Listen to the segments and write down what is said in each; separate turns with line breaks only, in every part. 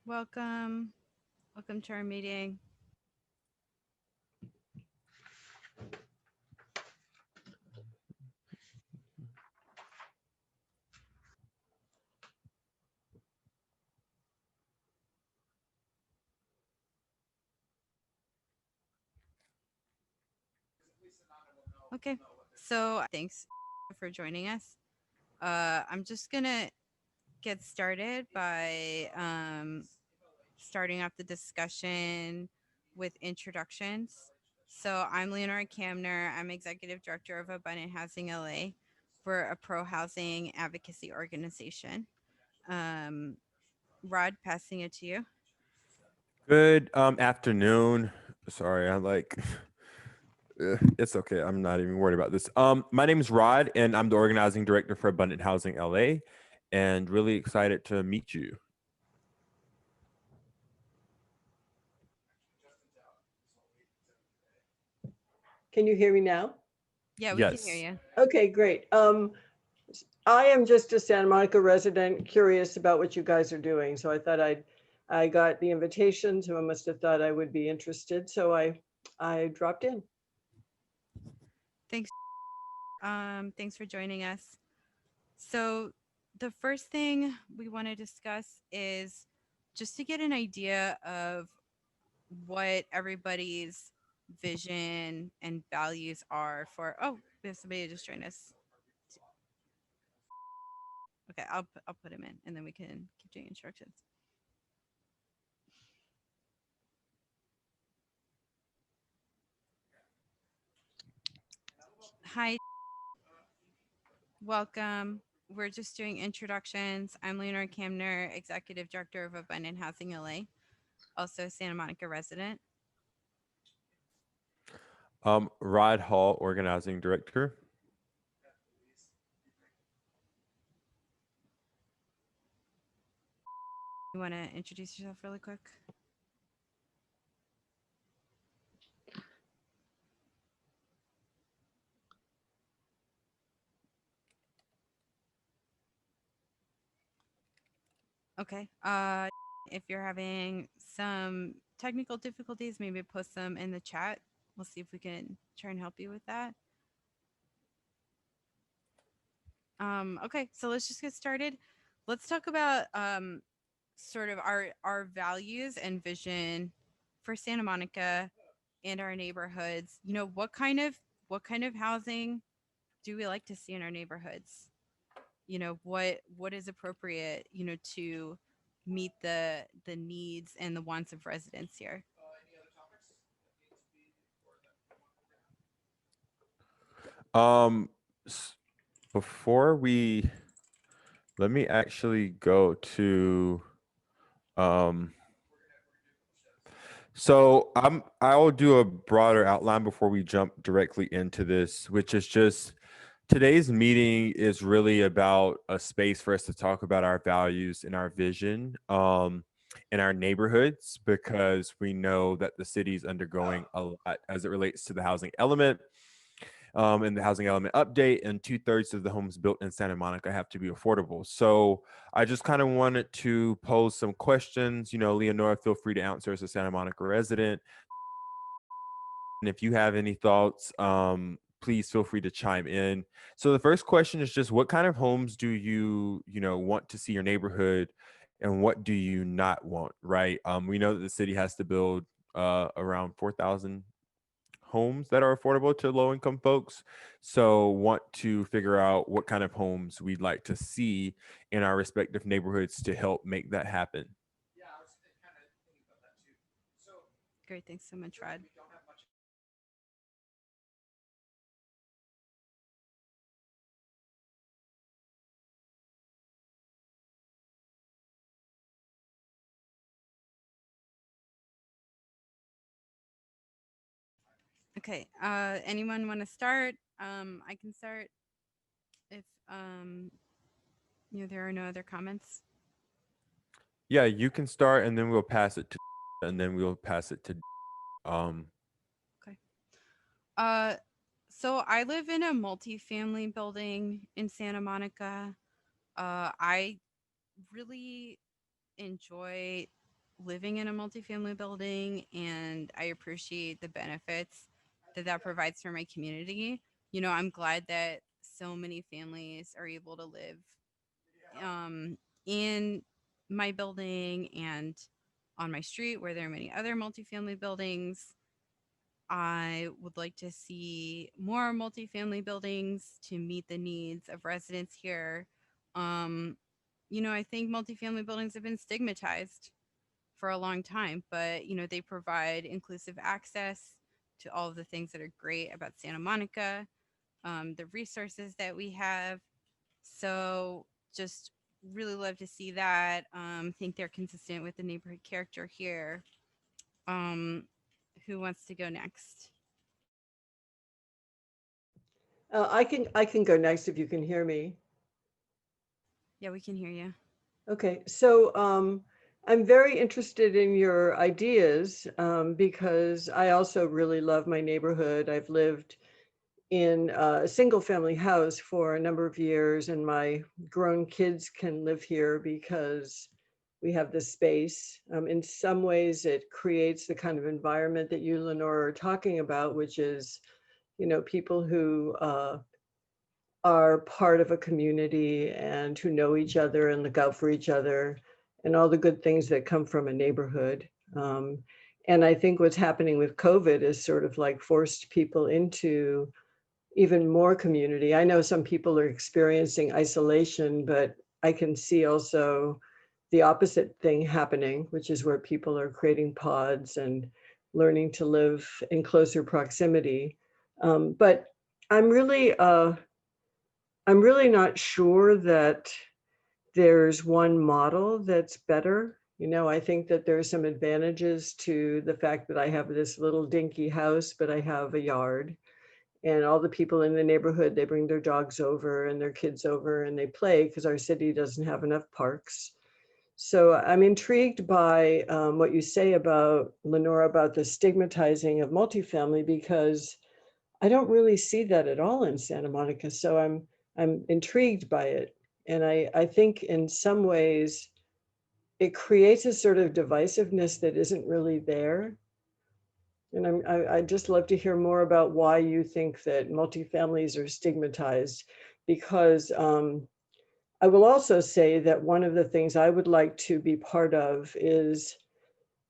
Welcome. Welcome to our meeting. Okay. So thanks for joining us. I'm just going to get started by starting off the discussion with introductions. So I'm Leonora Camner. I'm Executive Director of Abundant Housing LA. We're a pro-housing advocacy organization. Rod, passing it to you.
Good afternoon. Sorry, I'm like it's okay. I'm not even worried about this. My name is Rod and I'm the organizing director for Abundant Housing LA and really excited to meet you.
Can you hear me now?
Yeah, we can hear
Yes.
you.
Okay, great. I am just a Santa Monica resident, curious about what you guys are doing. So I thought I got the invitation, so I must have thought I would be interested. So I dropped in.
Thanks. Thanks for joining us. So the first thing we want to discuss is just to get an idea of what everybody's vision and values are for. Oh, we have somebody just joined us. Okay, I'll put him in, and then we can keep doing instructions. Hi, welcome. We're just doing introductions. I'm Leonora Camner, Executive Director of Abundant Housing LA, also a Santa Monica resident.
Rod Hall, organizing director.
You want to introduce yourself really quick? Okay. If you're having some technical difficulties, maybe post them in the chat. We'll see if we can try and help you with that. Okay, so let's just get started. Let's talk about sort of our values and vision for Santa Monica and our neighborhoods. You know, what kind of housing do we like to see in our neighborhoods? You know, what is appropriate, you know, to meet the needs and the wants of residents here.
Um s- Before we let me actually go to um so I'll do a broader outline before we jump directly into this, which is just today's meeting is really about a space for us to talk about our values and our vision in our neighborhoods, because we know that the city is undergoing a lot as it relates to the housing element and the housing element update, and 2/3 of the homes built in Santa Monica have to be affordable. So I just kind of wanted to pose some questions. You know, Leonora, feel free to answer as a Santa Monica resident. And if you have any thoughts, please feel free to chime in. So the first question is just what kind of homes do you want to see your neighborhood, and what do you not want, right? We know that the city has to build around 4,000 homes that are affordable to low income folks. So want to figure out what kind of homes we'd like to see in our respective neighborhoods to help make that happen.
Great, thanks so much, Rod. Okay, anyone want to start? I can start if there are no other comments.
Yeah, you can start and then we'll pass it to and then we'll pass it to um
Okay. Uh, so I live in a multi-family building in Santa Monica. I really enjoy living in a multifamily building, and I appreciate the benefits that that provides for my community. You know, I'm glad that so many families are able to live um, in my building and on my street where there are many other multifamily buildings. I would like to see more multifamily buildings to meet the needs of residents here. Um, you know, I think multifamily buildings have been stigmatized for a long time, but you know, they provide inclusive access to all of the things that are great about Santa Monica, the resources that we have. So just really love to see that. Think they're consistent with the neighborhood character here. Um, who wants to go next?
I can go next if you can hear me.
Yeah, we can hear you.
Okay, so I'm very interested in your ideas because I also really love my neighborhood. I've lived in a single family house for a number of years, and my grown kids can live here because we have the space. In some ways, it creates the kind of environment that you, Lenore, are talking about, which is, people who are part of a community and who know each other and look out for each other and all the good things that come from a neighborhood. Um, and I think what's happening with COVID is sort of like forced people into even more community. I know some people are experiencing isolation, but I can see also the opposite thing happening, which is where people are creating pods and learning to live in closer proximity. But I'm really, uh, I'm really not sure that there's one model that's better. I think that there's some advantages to the fact that I have this little dinky house, but I have a yard. And all the people in the neighborhood, they bring their dogs over and their kids over and they play because our city doesn't have enough parks. So I'm intrigued by what you say about, Lenora, about the stigmatizing of multifamily because I don't really see that at all in Santa Monica. So I'm intrigued by it. And I think in some ways it creates a sort of divisiveness that isn't really there. And I'd just love to hear more about why you think that multifamilies are stigmatized. Because I will also say that one of the things I would like to be part of is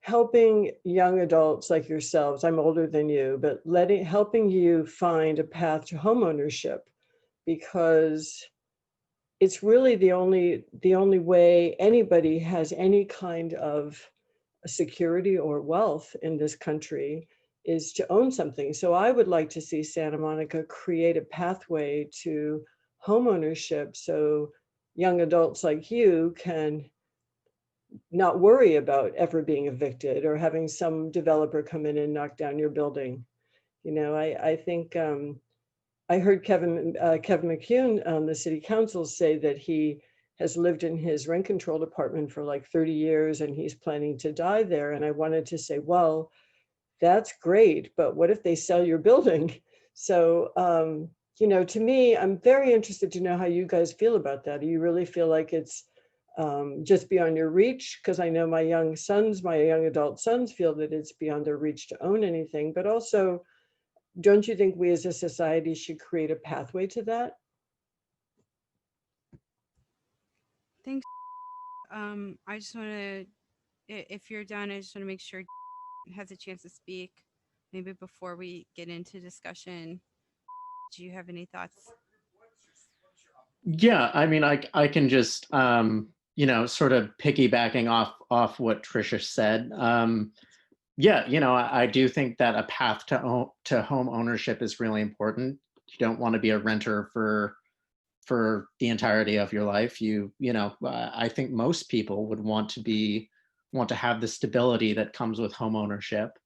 helping young adults like yourselves. I'm older than you, but helping you find a path to homeownership because it's really the only way anybody has any kind of security or wealth in this country is to own something. So I would like to see Santa Monica create a pathway to homeownership so young adults like you can not worry about ever being evicted or having some developer come in and knock down your building. I think I heard Kevin McCune on the city council say that he has lived in his rent controlled apartment for like 30 years and he's planning to die there. And I wanted to say, well, that's great, but what if they sell your building? So, to me, I'm very interested to know how you guys feel about that. Do you really feel like it's just beyond your reach? Because I know my young adult sons feel that it's beyond their reach to own anything, but also, don't you think we as a society should create a pathway to that?
Thanks. I just want to, if you're done, I just want to make sure has a chance to speak. Maybe before we get into discussion, do you have any thoughts?
Yeah, I mean, I can just sort of piggybacking off what Tricia said. Yeah, I do think that a path to home ownership is really important. You don't want to be a renter for the entirety of your life. I think most people would want to have the stability that comes with home ownership.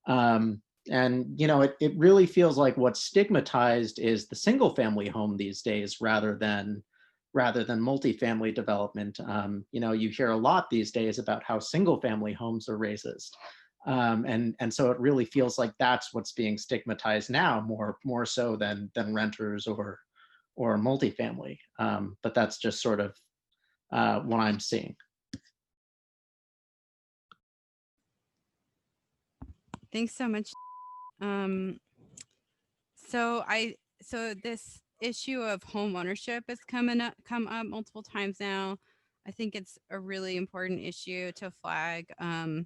And it really feels like what's stigmatized is the single family home these days rather than multifamily development. You hear a lot these days about how single family homes are racist. And so it really feels like that's what's being stigmatized now more so than renters or multifamily. But that's just sort of what I'm seeing.
Thanks so much. Um, so this issue of home ownership has come up multiple times now. I think it's a really important issue to flag. How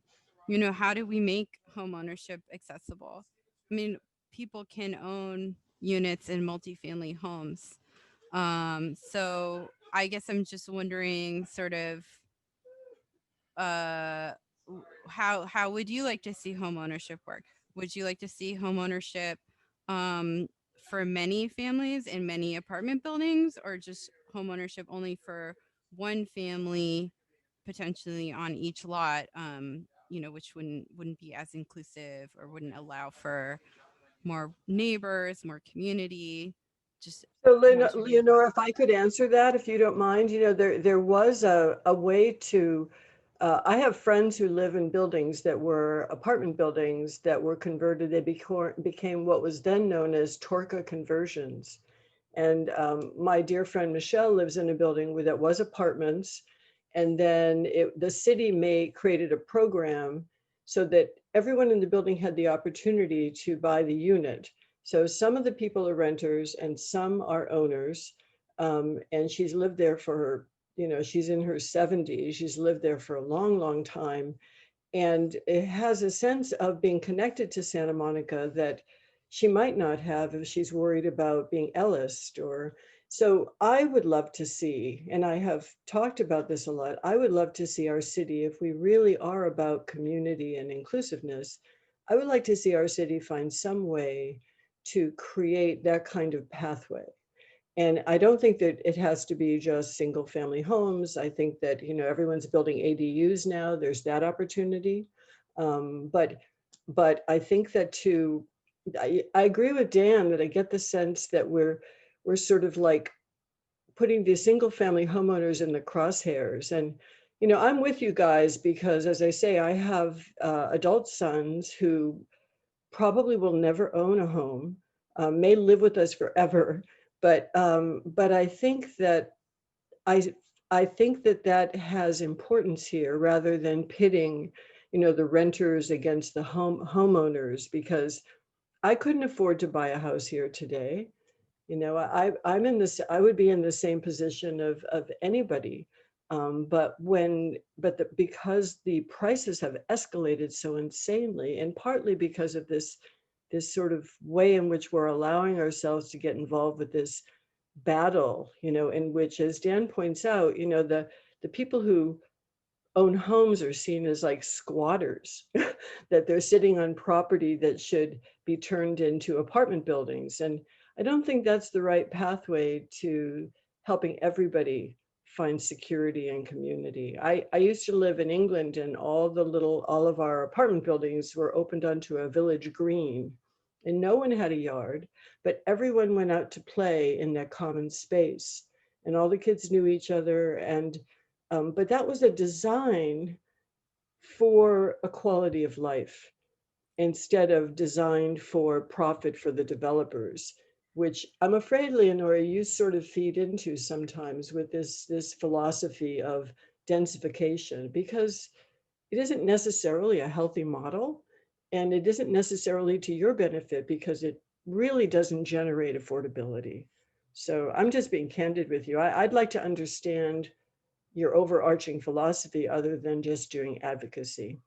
do we make home ownership accessible? I mean, people can own units in multifamily homes. So I guess I'm just wondering, sort of, uh, how would you like to see home ownership work? Would you like to see home ownership um, for many families in many apartment buildings, or just home ownership only for one family, potentially on each lot? Which wouldn't be as inclusive, or wouldn't allow for more neighbors, more community. Just
So
want your view.
Leonora, if I could answer that, if you don't mind, there was a way to, I have friends who live in buildings that were apartment buildings that were converted. They became what was then known as Torca conversions. And my dear friend Michelle lives in a building that was apartments. And then the city created a program so that everyone in the building had the opportunity to buy the unit. So some of the people are renters and some are owners. And she's lived there she's in her 70s. She's lived there for a long, long time, and it has a sense of being connected to Santa Monica that she might not have if she's worried about being Ellised. Or so I would love to see, and I have talked about this a lot, I would love to see our city, if we really are about community and inclusiveness, I would like to see our city find some way to create that kind of pathway. And I don't think that it has to be just single family homes. I think that, everyone's building ADUs now. There's that opportunity. But I think that I agree with Dan that I get the sense that we're sort of like putting the single family homeowners in the crosshairs. And, I'm with you guys because, as I say, I have adult sons who probably will never own a home, may live with us forever. But I I think that that has importance here rather than pitting, the renters against the homeowners, because I couldn't afford to buy a house here today. I'm in this, I would be in the same position of anybody. Because the prices have escalated so insanely, and partly because of this sort of way in which we're allowing ourselves to get involved with this battle, in which, as Dan points out, the people who own homes are seen as like squatters, that they're sitting on property that should be turned into apartment buildings. And I don't think that's the right pathway to helping everybody find security and community. I used to live in England, and all of our apartment buildings were opened onto a village green, and no one had a yard, but everyone went out to play in that common space, and all the kids knew each other. And but that was a design for a quality of life instead of designed for profit for the developers, which I'm afraid, Leonora, you sort of feed into sometimes with this philosophy of densification, because it isn't necessarily a healthy model, and it isn't necessarily to your benefit because it really doesn't generate affordability. So I'm just being candid with you. I'd like to understand your overarching philosophy other than just doing advocacy.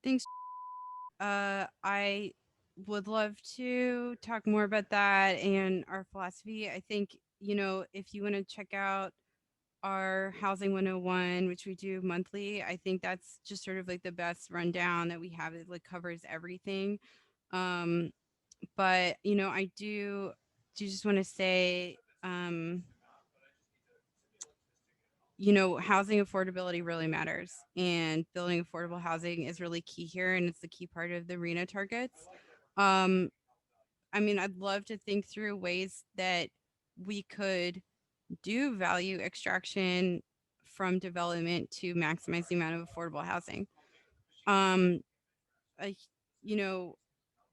Thanks. I would love to talk more about that and our philosophy. I think, if you want to check out our Housing 101, which we do monthly, I think that's just sort of like the best rundown that we have. It like covers everything. Um, but I do just want to say, housing affordability really matters, and building affordable housing is really key here, and it's the key part of the RENA targets. Um, I mean, I'd love to think through ways that we could do value extraction from development to maximize the amount of affordable housing. Um, a, you know,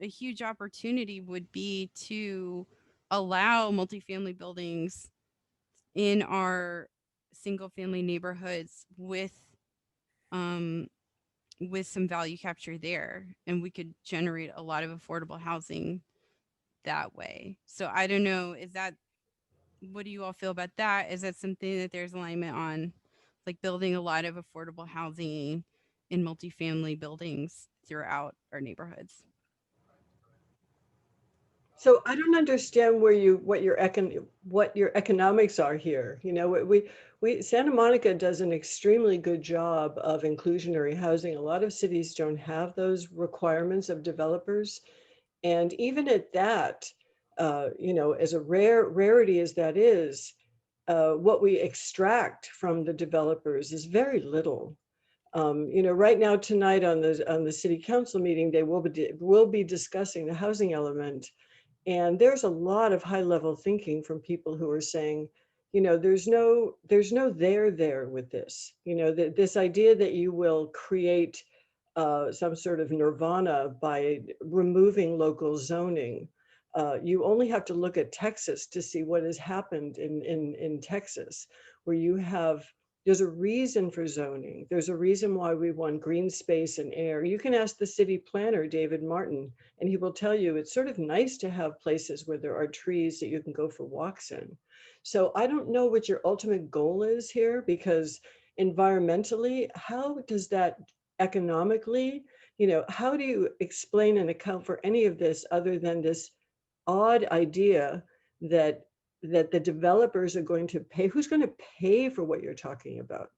a huge opportunity would be to allow multifamily buildings in our single family neighborhoods with um, with some value capture there, and we could generate a lot of affordable housing that way. So I don't know, is that, what do you all feel about that? Is that something that there's alignment on, like building a lot of affordable housing in multifamily buildings throughout our neighborhoods?
So I don't understand where you, what your economics are here. You know, Santa Monica does an extremely good job of inclusionary housing. A lot of cities don't have those requirements of developers. And even at that, you know, as a rarity as that is, what we extract from the developers is very little. You know, right now tonight on the city council meeting, they will be discussing the housing element, and there's a lot of high level thinking from people who are saying, you know, there's no there with this. You know, that this idea that you will create some sort of nirvana by removing local zoning. You only have to look at Texas to see what has happened in Texas, where you have, there's a reason for zoning. There's a reason why we want green space and air. You can ask the city planner, David Martin, and he will tell you it's sort of nice to have places where there are trees that you can go for walks in. So I don't know what your ultimate goal is here, because environmentally, how does that economically, you know, how do you explain and account for any of this other than this odd idea that the developers are going to pay? Who's going to pay for what you're talking about?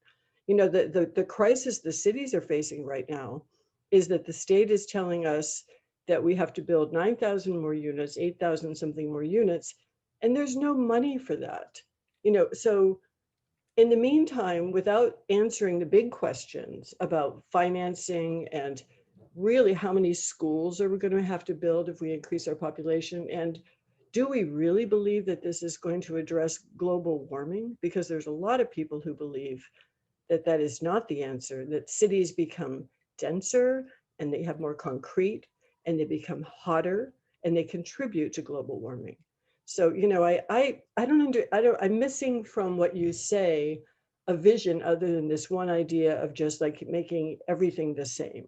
You know, the crisis the cities are facing right now is that the state is telling us that we have to build 9,000 more units, 8,000 something more units, and there's no money for that. You know, so in the meantime, without answering the big questions about financing and really how many schools are we going to have to build if we increase our population, and do we really believe that this is going to address global warming? Because there's a lot of people who believe that that is not the answer, that cities become denser and they have more concrete and they become hotter and they contribute to global warming. So, you know, I'm missing from what you say a vision other than this one idea of just like making everything the same.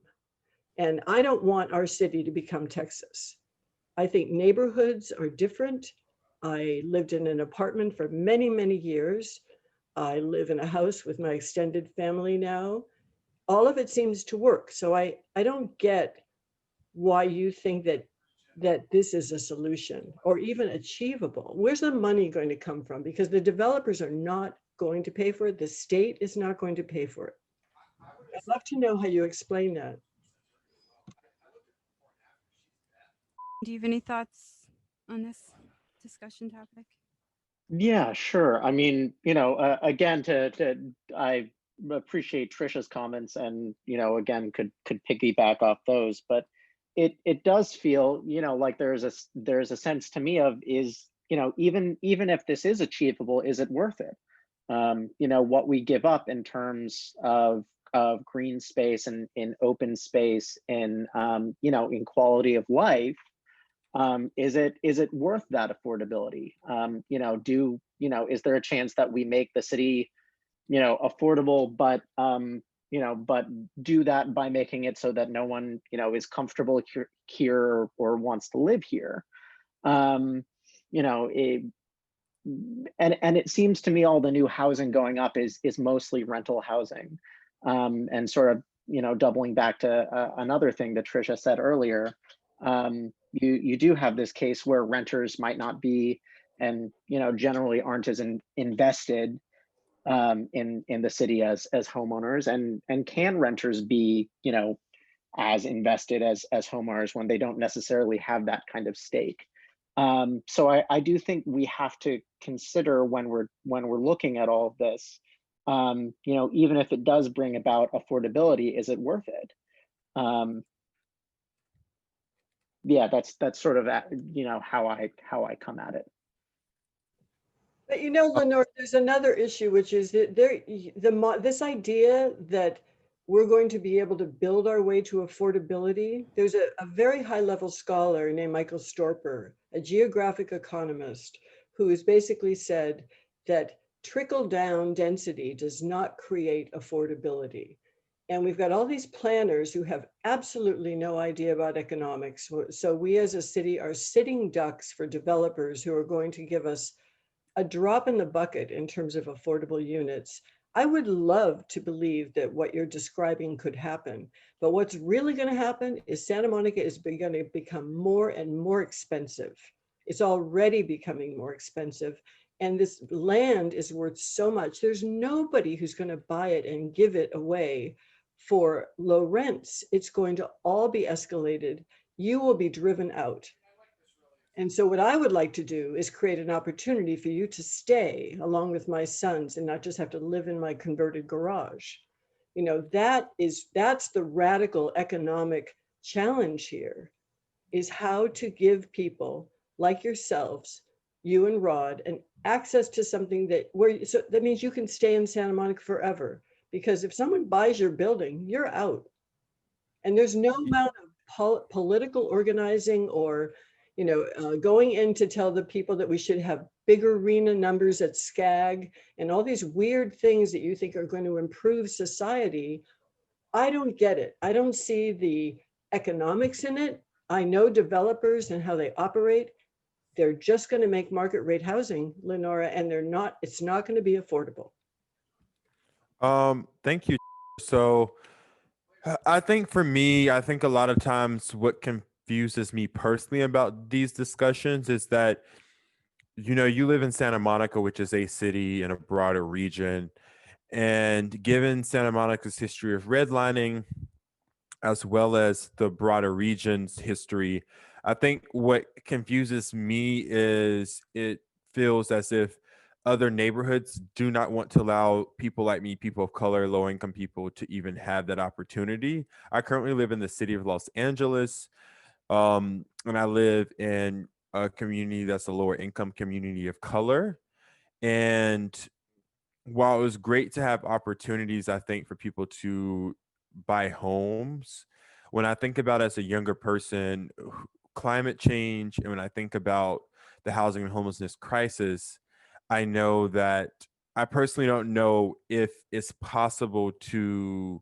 And I don't want our city to become Texas. I think neighborhoods are different. I lived in an apartment for many, many years. I live in a house with my extended family now. All of it seems to work. So I don't get why you think that this is a solution or even achievable. Where's the money going to come from? Because the developers are not going to pay for it. The state is not going to pay for it. I'd love to know how you explain that.
Do you have any thoughts on this discussion topic?
Yeah, sure. I mean, you know, again, I appreciate Trisha's comments, and you know, again, could piggyback off those, but it does feel, you know, like there's a sense to me of, is, you know, even if this is achievable, is it worth it? You know, what we give up in terms of green space and in open space and you know, in quality of life, is it worth that affordability? You know, you know, is there a chance that we make the city, you know, affordable, but you know, but do that by making it so that no one, you know, is comfortable here or wants to live here? You know, and it seems to me all the new housing going up is mostly rental housing, and sort of, you know, doubling back to another thing that Trisha said earlier. You do have this case where renters might not be, and you know, generally aren't as invested in the city as homeowners, and can renters be, you know, as invested as homeowners when they don't necessarily have that kind of stake? So I do think we have to consider when we're looking at all of this, you know, even if it does bring about affordability, is it worth it? Yeah, that's sort of you know, how I come at it.
But you know, Lenore, there's another issue, which is that this idea that we're going to be able to build our way to affordability. There's a very high level scholar named Michael Storper, a geographic economist, who has basically said that trickle down density does not create affordability. And we've got all these planners who have absolutely no idea about economics. So we as a city are sitting ducks for developers who are going to give us a drop in the bucket in terms of affordable units. I would love to believe that what you're describing could happen. But what's really going to happen is Santa Monica is going to become more and more expensive. It's already becoming more expensive. And this land is worth so much. There's nobody who's going to buy it and give it away for low rents. It's going to all be escalated. You will be driven out. And so what I would like to do is create an opportunity for you to stay along with my sons and not just have to live in my converted garage. You know, that's the radical economic challenge here, is how to give people like yourselves, you and Rod, an access to something that so that means you can stay in Santa Monica forever. Because if someone buys your building, you're out. And there's no amount of political organizing or, going in to tell the people that we should have bigger arena numbers at SCAG and all these weird things that you think are going to improve society. I don't get it. I don't see the economics in it. I know developers and how they operate. They're just going to make market rate housing, Lenora, and it's not going to be affordable.
Thank you. So I think for me, I think a lot of times what confuses me personally about these discussions is that, you live in Santa Monica, which is a city in a broader region. And given Santa Monica's history of redlining, as well as the broader region's history, I think what confuses me is it feels as if other neighborhoods do not want to allow people like me, people of color, low income people, to even have that opportunity. I currently live in the city of Los Angeles, and I live in a community that's a lower income community of color. And while it was great to have opportunities, I think, for people to buy homes, when I think about as a younger person, climate change, and when I think about the housing and homelessness crisis, I know that I personally don't know if it's possible to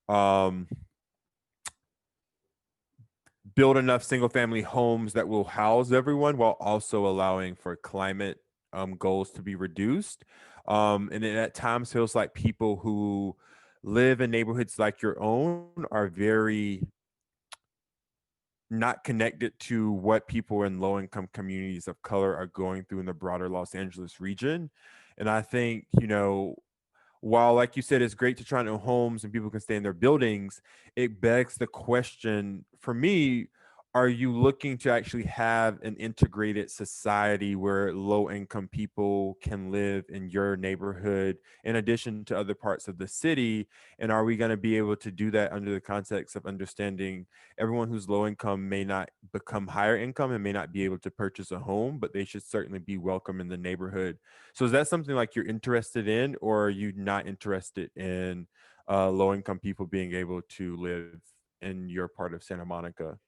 um, build enough single family homes that will house everyone while also allowing for climate goals to be reduced. And it at times feels like people who live in neighborhoods like your own are very not connected to what people in low income communities of color are going through in the broader Los Angeles region. And I think, while, like you said, it's great to try to own homes and people can stay in their buildings, it begs the question for me, are you looking to actually have an integrated society where low income people can live in your neighborhood in addition to other parts of the city? And are we going to be able to do that under the context of understanding everyone who's low income may not become higher income and may not be able to purchase a home, but they should certainly be welcome in the neighborhood? So is that something like you're interested in, or are you not interested in low income people being able to live in your part of Santa Monica?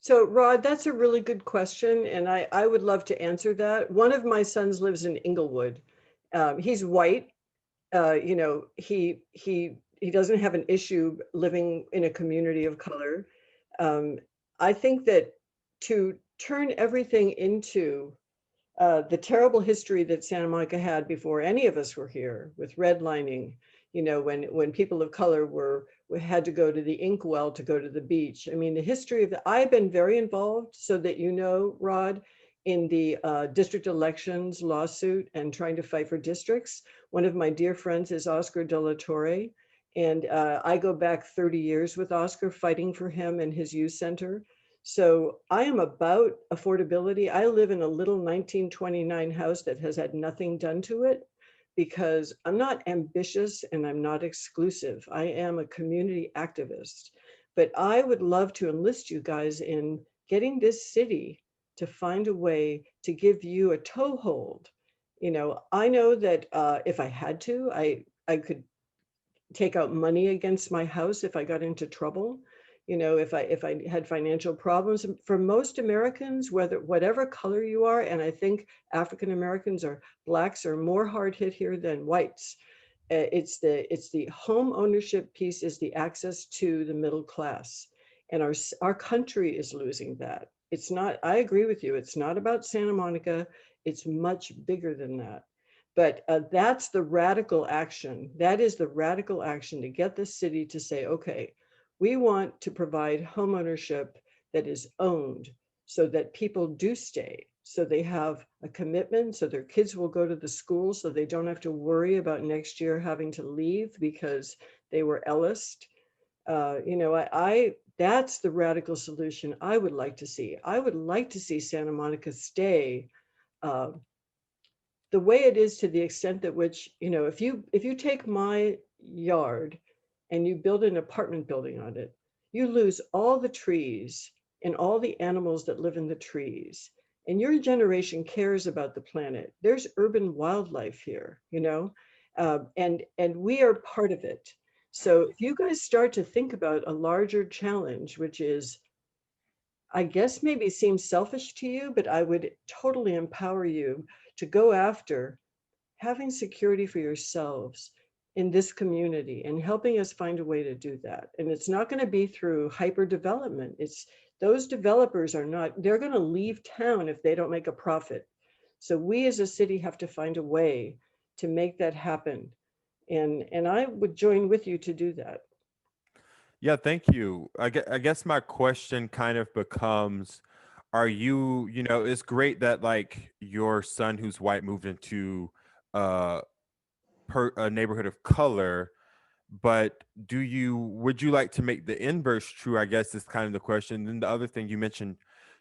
So, Rod, that's a really good question, and I would love to answer that. One of my sons lives in Inglewood. He's white. He doesn't have an issue living in a community of color. Um, I think that to turn everything into the terrible history that Santa Monica had before any of us were here with redlining, when people of color had to go to the inkwell to go to the beach. I mean, the history of I've been very involved, so that Rod, in the district elections lawsuit and trying to fight for districts. One of my dear friends is Oscar De La Torre, and I go back 30 years with Oscar fighting for him and his youth center. So I am about affordability. I live in a little 1929 house that has had nothing done to it because I'm not ambitious and I'm not exclusive. I am a community activist. But I would love to enlist you guys in getting this city to find a way to give you a toehold. I know that if I had to, I could take out money against my house if I got into trouble. If I had financial problems. For most Americans, whatever color you are, and I think African Americans or blacks are more hard hit here than whites. It's the home ownership piece, is the access to the middle class, and our country is losing that. It's not. I agree with you. It's not about Santa Monica. It's much bigger than that. But that's the radical action. That is the radical action to get the city to say, okay, we want to provide home ownership that is owned, so that people do stay, so they have a commitment, so their kids will go to the school, so they don't have to worry about next year having to leave because they were Ellised. I that's the radical solution I would like to see. I would like to see Santa Monica stay uh, the way it is, to the extent that which, if you take my yard and you build an apartment building on it, you lose all the trees and all the animals that live in the trees. And your generation cares about the planet. There's urban wildlife here, and we are part of it. So if you guys start to think about a larger challenge, which is, I guess, maybe seems selfish to you, but I would totally empower you to go after having security for yourselves in this community and helping us find a way to do that. And it's not going to be through hyper development. It's those developers are not, they're going to leave town if they don't make a profit. So we as a city have to find a way to make that happen. And I would join with you to do that.
Yeah, thank you. I guess my question kind of becomes, are you, it's great that like your son who's white moved into uh a neighborhood of color, but would you like to make the inverse true? I guess is kind of the question. Then the other thing you mentioned,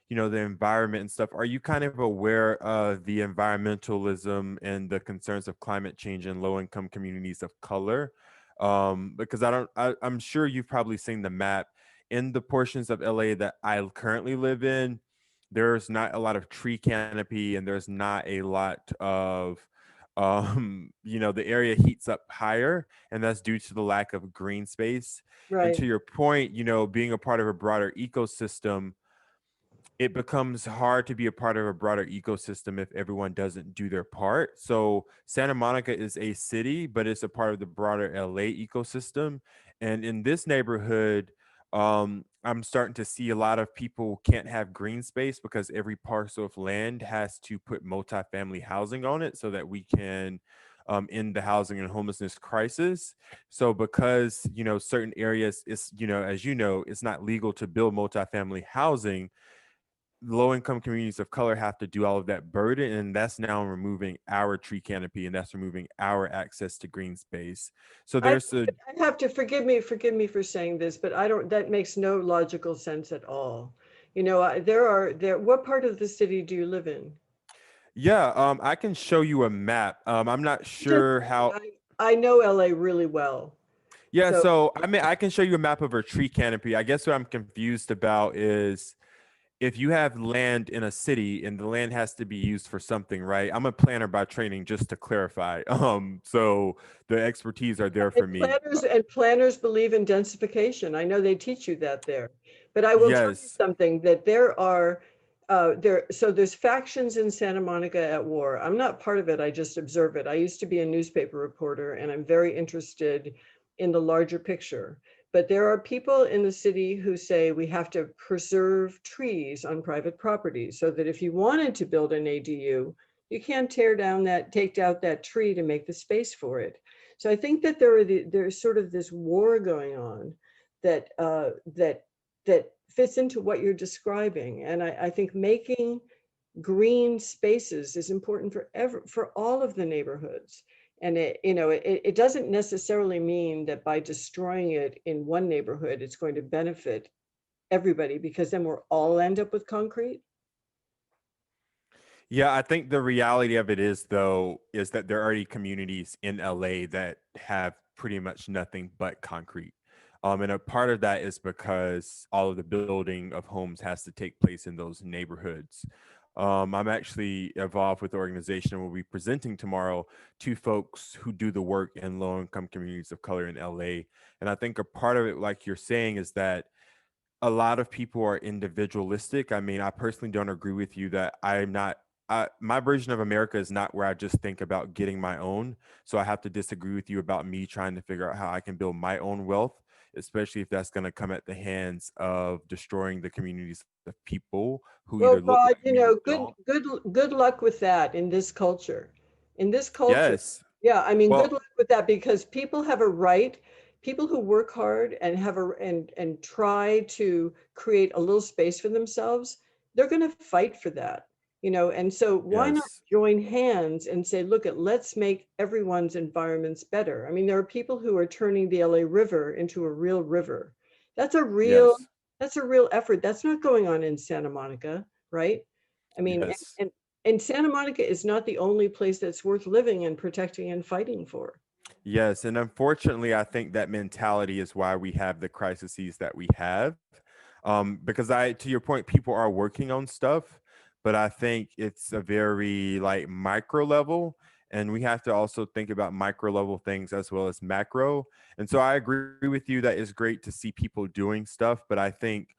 the environment and stuff. Are you kind of aware of the environmentalism and the concerns of climate change in low income communities of color? Because I'm sure you've probably seen the map in the portions of LA that I currently live in. There's not a lot of tree canopy and there's not a lot of the area heats up higher, and that's due to the lack of green space. And
Right.
to your point, being a part of a broader ecosystem, it becomes hard to be a part of a broader ecosystem if everyone doesn't do their part. So Santa Monica is a city, but it's a part of the broader LA ecosystem. And in this neighborhood, I'm starting to see a lot of people can't have green space because every parcel of land has to put multifamily housing on it so that we can end the housing and homelessness crisis. So because certain areas, it's as it's not legal to build multifamily housing, low income communities of color have to do all of that burden, and that's now removing our tree canopy, and that's removing our access to green space. So
I,
there's a
I have to forgive me for saying this, but I don't, that makes no logical sense at all. What part of the city do you live in?
yeah, I can show you a map. I'm not
Just
sure
saying,
how.
I know LA really well.
Yeah,
So
so I mean I can show you a map of a tree canopy. I guess what I'm confused about is if you have land in a city and the land has to be used for something, right? I'm a planner by training, just to clarify. So the expertise are there for
And
me.
planners believe in densification. I know they teach you that there. But I will tell you
Yes.
something, that there's factions in Santa Monica at war. I'm not part of it. I just observe it. I used to be a newspaper reporter, and I'm very interested in the larger picture. But there are people in the city who say we have to preserve trees on private property, so that if you wanted to build an ADU, you can't take out that tree to make the space for it. So I think that there's sort of this war going on that that fits into what you're describing, and I think making green spaces is important for all of the neighborhoods. And it doesn't necessarily mean that by destroying it in one neighborhood, it's going to benefit everybody, because then we'll all end up with concrete.
Yeah, I think the reality of it is, though, is that there are already communities in LA that have pretty much nothing but concrete. And a part of that is because all of the building of homes has to take place in those neighborhoods. I'm actually involved with the organization. We'll be presenting tomorrow to folks who do the work in low income communities of color in LA. And I think a part of it, like you're saying, is that a lot of people are individualistic. I mean, I personally don't agree with you that I'm not my version of America is not where I just think about getting my own. So I have to disagree with you about me trying to figure out how I can build my own wealth, especially if that's going to come at the hands of destroying the communities of people who
Well,
either look
Rod,
like me or don't.
good luck with that in this culture. In this culture,
Yes.
yeah, I mean, good
Well,
luck with that because people have a right. People who work hard and have a and try to create a little space for themselves, they're going to fight for that, you know. And so, why not
yes.
join hands and say, look, let's make everyone's environments better. I mean, there are people who are turning the LA River into a real river. That's a real
Yes.
that's a real effort. That's not going on in Santa Monica, right? I mean,
Yes.
and Santa Monica is not the only place that's worth living and protecting and fighting for.
Yes, and unfortunately, I think that mentality is why we have the crises that we have. Because to your point, people are working on stuff, but I think it's a very like micro level, and we have to also think about micro level things as well as macro. And so I agree with you that it's great to see people doing stuff, but I think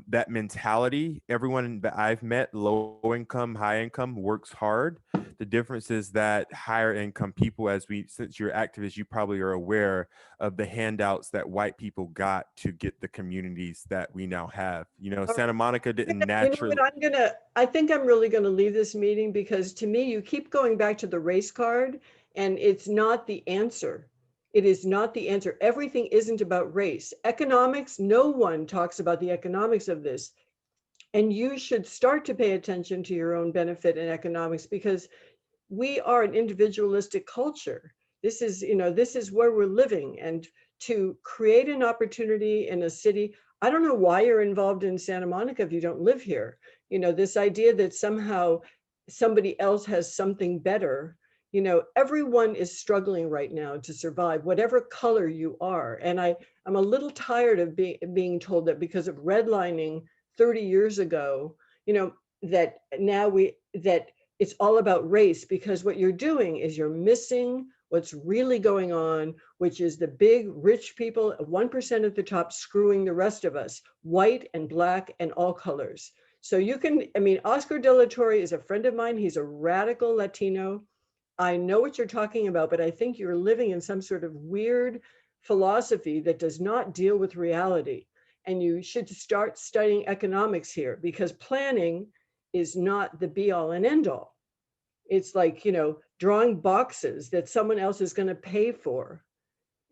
that mentality, everyone that I've met, low income, high income, works hard. The difference is that higher income people, since you're activists, you probably are aware of the handouts that white people got to get the communities that we now have. You know,
All right.
Santa Monica didn't
You know what,
naturally.
I think I'm really gonna leave this meeting because to me, you keep going back to the race card and it's not the answer. It is not the answer. Everything isn't about race. Economics, no one talks about the economics of this. And you should start to pay attention to your own benefit in economics because we are an individualistic culture. This is, you know, this is where we're living. And to create an opportunity in a city, I don't know why you're involved in Santa Monica if you don't live here. You know, this idea that somehow somebody else has something better. You know, everyone is struggling right now to survive, whatever color you are. And I'm a little tired of being told that because of redlining 30 years ago, you know, that now that it's all about race, because what you're doing is you're missing what's really going on, which is the big rich people, 1% at the top, screwing the rest of us, white and black and all colors. So you can, I mean, Oscar De La Torre is a friend of mine. He's a radical Latino. I know what you're talking about, but I think you're living in some sort of weird philosophy that does not deal with reality. And you should start studying economics here because planning is not the be all and end all. It's like, you know, drawing boxes that someone else is going to pay for,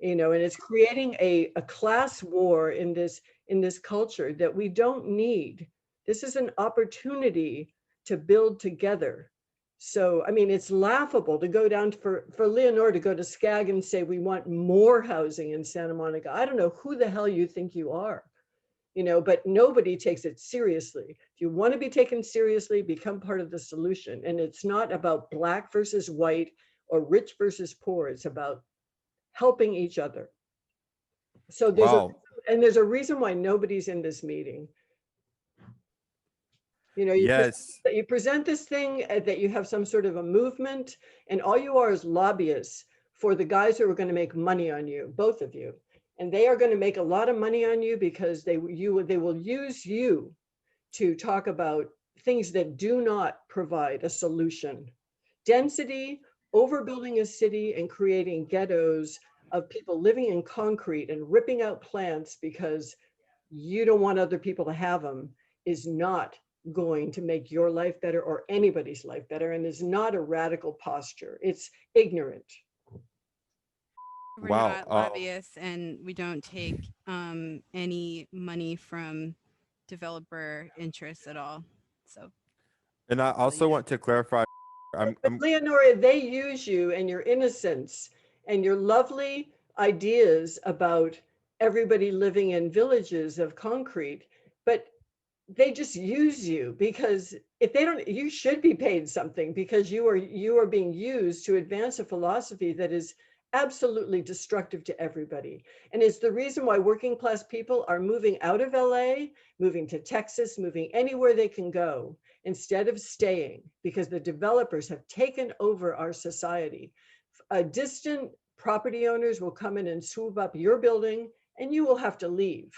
you know, and it's creating a class war in this culture that we don't need. This is an opportunity to build together. So, I mean, it's laughable to go down for Leonore to go to Skag and say, we want more housing in Santa Monica. I don't know who the hell you think you are, you know, but nobody takes it seriously. If you want to be taken seriously, become part of the solution. And it's not about black versus white or rich versus poor. It's about helping each other. So
Wow.
there's a reason why nobody's in this meeting. You know,
Yes.
you present this thing that you have some sort of a movement, and all you are is lobbyists for the guys who are going to make money on you, both of you. And they are going to make a lot of money on you because they will use you to talk about things that do not provide a solution. Density, overbuilding a city and creating ghettos of people living in concrete and ripping out plants because you don't want other people to have them is not going to make your life better or anybody's life better, and is not a radical posture. It's ignorant.
We're
Wow.
not lobbyists and we don't take any money from developer interests at all. So
And I
tell you
also
know.
want to clarify.
But
I'm
Leonora, they use you and your innocence and your lovely ideas about everybody living in villages of concrete, but they just use you because if they don't, you should be paid something because you are being used to advance a philosophy that is absolutely destructive to everybody. And it's the reason why working class people are moving out of LA, moving to Texas, moving anywhere they can go instead of staying, because the developers have taken over our society. Distant property owners will come in and swoop up your building and you will have to leave.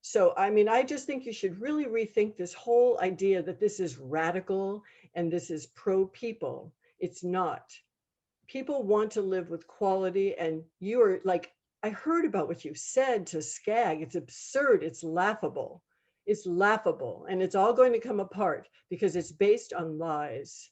So, I mean, I just think you should really rethink this whole idea that this is radical and this is pro people. It's not. People want to live with quality, and you are like, I heard about what you said to Skag. It's absurd. It's laughable. It's laughable. And it's all going to come apart because it's based on lies.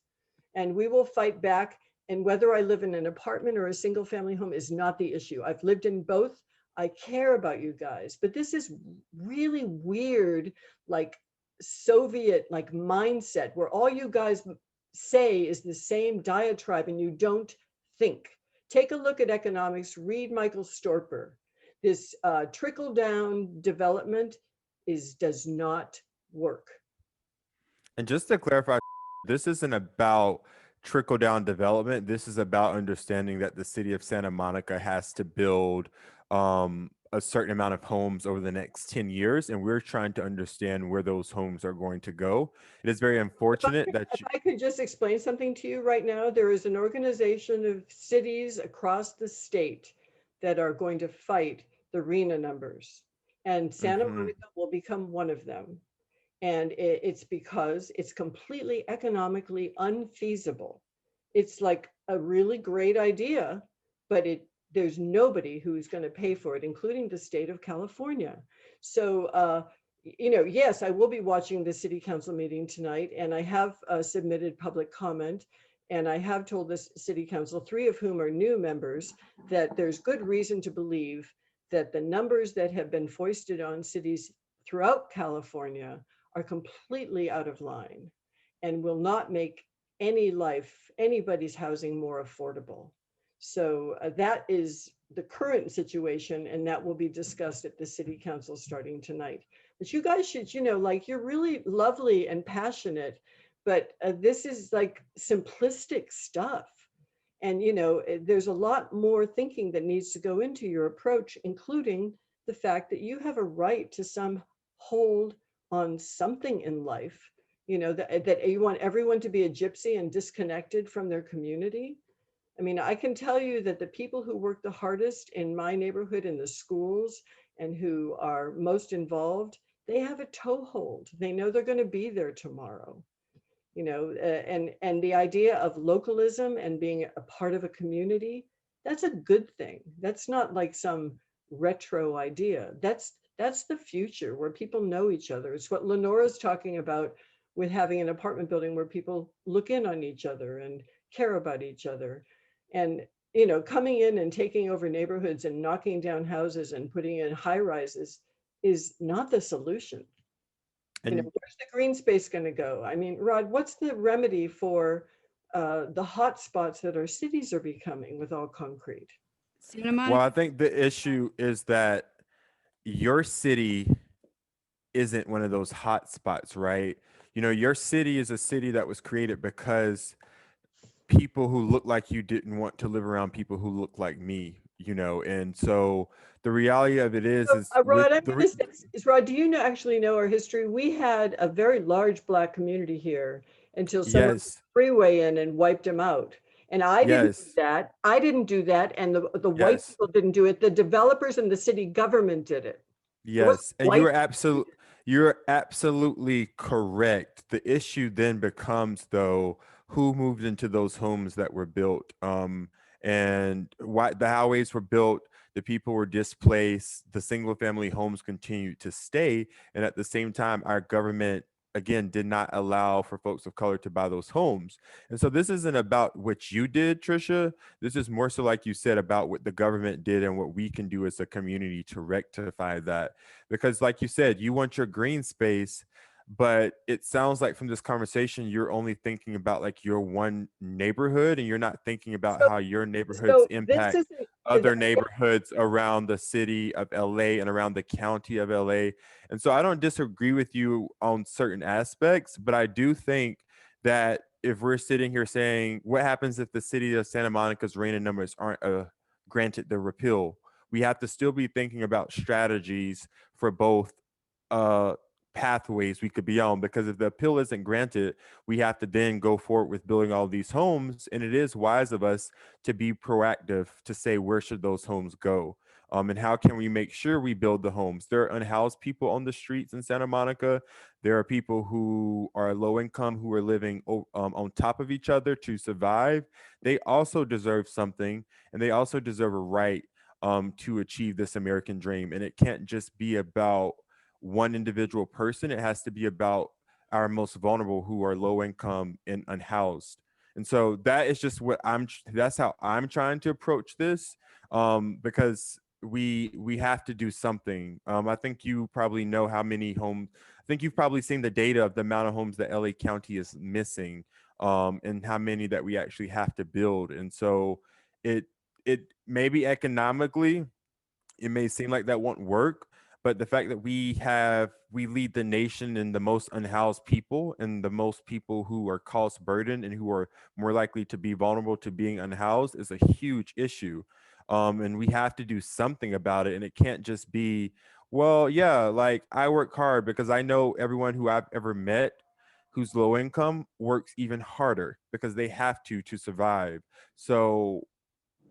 And we will fight back. And whether I live in an apartment or a single family home is not the issue. I've lived in both. I care about you guys, but this is really weird, like Soviet like mindset where all you guys say is the same diatribe and you don't think. Take a look at economics, read Michael Storper. This trickle down development does not work.
And just to clarify, this isn't about trickle down development. This is about understanding that the city of Santa Monica has to build a certain amount of homes over the next 10 years. And we're trying to understand where those homes are going to go. It is very unfortunate that
If I could just explain something to you right now, there is an organization of cities across the state that are going to fight the RENA numbers, and Santa
Mhm.
Monica will become one of them. And it's because it's completely economically unfeasible. It's like a really great idea, but there's nobody who's going to pay for it, including the state of California. So, yes, I will be watching the city council meeting tonight, and I have submitted public comment. And I have told the city council, three of whom are new members, that there's good reason to believe that the numbers that have been foisted on cities throughout California are completely out of line and will not make anybody's housing more affordable. So that is the current situation, and that will be discussed at the city council starting tonight. But you guys should, like, you're really lovely and passionate, but this is like simplistic stuff. And, there's a lot more thinking that needs to go into your approach, including the fact that you have a right to some hold on something in life, that you want everyone to be a gypsy and disconnected from their community. I mean, I can tell you that the people who work the hardest in my neighborhood in the schools and who are most involved, they have a toehold. They know they're going to be there tomorrow. And the idea of localism and being a part of a community, that's a good thing. That's not like some retro idea. That's the future where people know each other. It's what Lenora's talking about with having an apartment building where people look in on each other and care about each other. And coming in and taking over neighborhoods and knocking down houses and putting in high rises is not the solution.
And
Where's the green space going to go? I mean, Rod, what's the remedy for the hot spots that our cities are becoming with all concrete?
Santa
well,
Monica.
I think the issue is that your city isn't one of those hot spots, right? Your city is a city that was created because people who look like you didn't want to live around people who look like me, and so the reality of it is with
Rod, I'm
the
going to say, Rod, do you actually know our history? We had a very large Black community here until someone put
yes,
the freeway in and wiped them out. And I didn't do
yes,
that. I didn't do that. And the white
yes,
people didn't do it. The developers and the city government did it. It wasn't
yes, and
white.
you're absolutely correct. The issue then becomes, though, who moved into those homes that were built, and why the highways were built, the people were displaced, the single family homes continued to stay, and at the same time, our government again did not allow for folks of color to buy those homes. And so this isn't about what you did, Trisha. This is more so, like you said, about what the government did and what we can do as a community to rectify that. Because, like you said, you want your green space, but it sounds like from this conversation, you're only thinking about like your one neighborhood and you're not thinking about
So,
how your neighborhoods
so this
impact
isn't,
other neighborhoods around the city of LA and around the county of LA. And so I don't disagree with you on certain aspects, but I do think that if we're sitting here saying, what happens if the city of Santa Monica's RENA numbers aren't granted the repeal? We have to still be thinking about strategies for both uh, pathways we could be on, because if the appeal isn't granted, we have to then go forward with building all these homes. And it is wise of us to be proactive to say, where should those homes go? And how can we make sure we build the homes? There are unhoused people on the streets in Santa Monica. There are people who are low income who are living on top of each other to survive. They also deserve something, and they also deserve a right to achieve this American dream. And it can't just be about one individual person. It has to be about our most vulnerable, who are low income and unhoused. And so that is just that's how I'm trying to approach this, because we have to do something. I think you probably know how many homes. I think you've probably seen the data of the amount of homes that LA County is missing, and how many that we actually have to build. And so it it maybe economically it may seem like that won't work, but the fact that we lead the nation in the most unhoused people and the most people who are cost burdened and who are more likely to be vulnerable to being unhoused is a huge issue. And we have to do something about it. And it can't just be, well, yeah, like I work hard, because I know everyone who I've ever met who's low income works even harder because they have to survive. So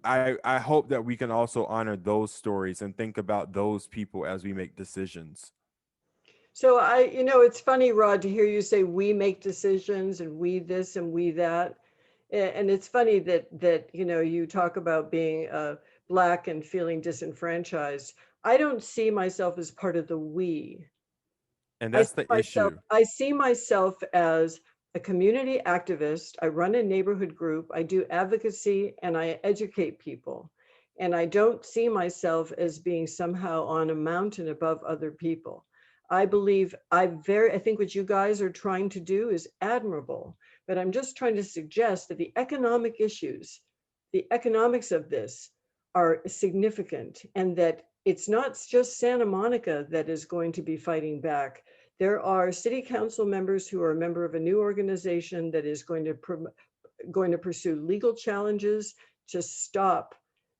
I hope that we can also honor those stories and think about those people as we make decisions.
So it's funny, Rod, to hear you say we make decisions and we this and we that. And it's funny that you talk about being Black and feeling disenfranchised. I don't see myself as part of the we.
And that's the issue.
I see myself as a community activist. I run a neighborhood group. I do advocacy and I educate people. And I don't see myself as being somehow on a mountain above other people. I believe I think what you guys are trying to do is admirable, but I'm just trying to suggest that the economic issues, the economics of this are significant, and that it's not just Santa Monica that is going to be fighting back. There are city council members who are a member of a new organization that is going to pursue legal challenges to stop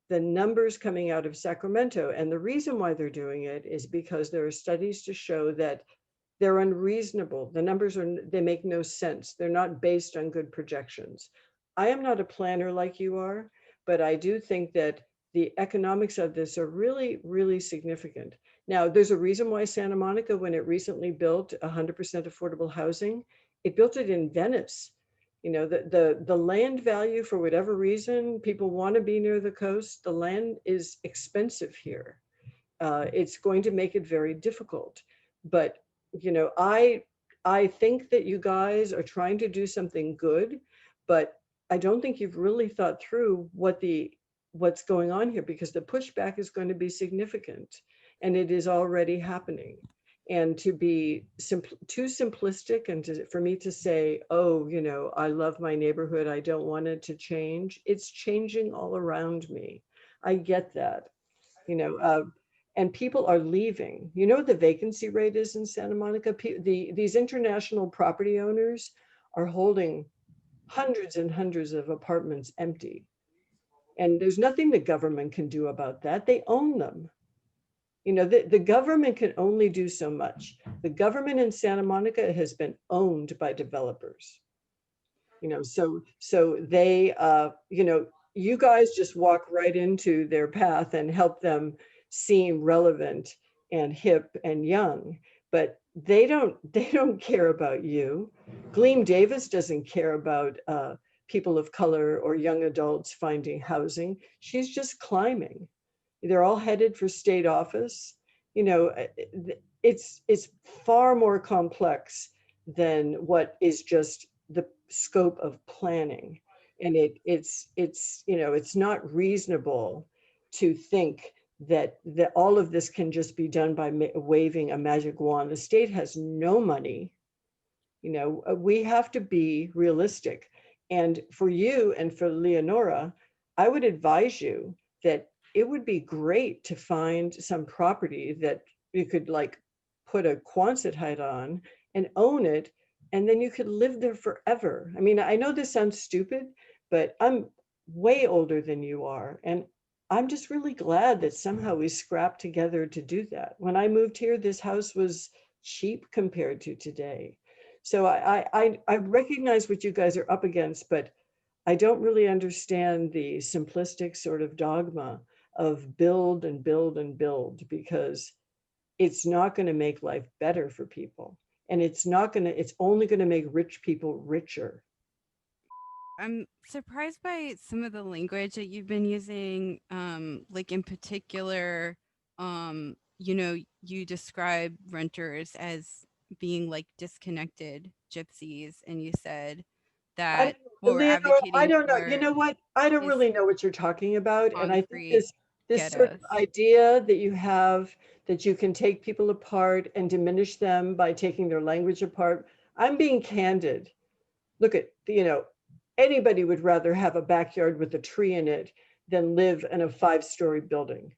the numbers coming out of Sacramento. And the reason why they're doing it is because there are studies to show that they're unreasonable. The numbers they make no sense. They're not based on good projections. I am not a planner like you are, but I do think that the economics of this are really, really significant. Now, there's a reason why Santa Monica, when it recently built 100% affordable housing, it built it in Venice. The land value, for whatever reason, people want to be near the coast. The land is expensive here. It's going to make it very difficult. But I think that you guys are trying to do something good, but I don't think you've really thought through what's going on here, because the pushback is going to be significant, and it is already happening. And to be too simplistic, and for me to say, oh, I love my neighborhood, I don't want it to change. It's changing all around me. I get that, and people are leaving. You know what the vacancy rate is in Santa Monica? These international property owners are holding hundreds and hundreds of apartments empty. And there's nothing the government can do about that. They own them. The government can only do so much. The government in Santa Monica has been owned by developers. So they, you guys just walk right into their path and help them seem relevant and hip and young, but they don't care about you. Gleam Davis doesn't care about people of color or young adults finding housing. She's just climbing. They're all headed for state office. It's far more complex than what is just the scope of planning. And it's not reasonable to think that all of this can just be done by waving a magic wand. The state has no money. We have to be realistic. And for you and for Leonora, I would advise you that it would be great to find some property that you could put a Quonset hut on and own it, and then you could live there forever. I mean, I know this sounds stupid, but I'm way older than you are, and I'm just really glad that somehow we scrapped together to do that. When I moved here, this house was cheap compared to today. So I recognize what you guys are up against, but I don't really understand the simplistic sort of dogma of build and build and build, because it's not going to make life better for people. And it's only going to make rich people richer.
I'm surprised by some of the language that you've been using. Like in particular, you describe renters as being like disconnected gypsies, and you said
I don't
that what
know,
we're
Leonore, I
advocating
don't know. You
for
know what? I don't
is
really know what you're talking about. And I think
concrete
this sort of
ghettos.
idea that you have, that you can take people apart and diminish them by taking their language apart. I'm being candid. Look at, anybody would rather have a backyard with a tree in it than live in a 5-story building.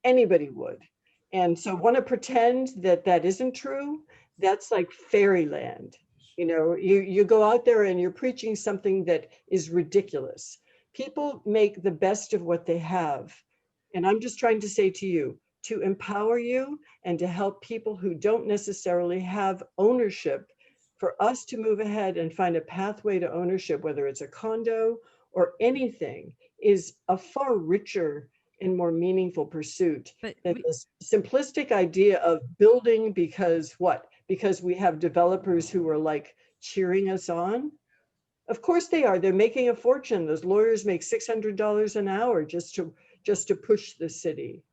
Anybody would. And so want to pretend that that isn't true? That's like fairyland. You go out there and you're preaching something that is ridiculous. People make the best of what they have. And I'm just trying to say to you, to empower you and to help people who don't necessarily have ownership, for us to move ahead and find a pathway to ownership, whether it's a condo or anything, is a far richer and more meaningful pursuit
But
than this simplistic idea of building because what? Because we have developers who are like cheering us on. Of course they are. They're making a fortune. Those lawyers make $600 an hour just to push the city.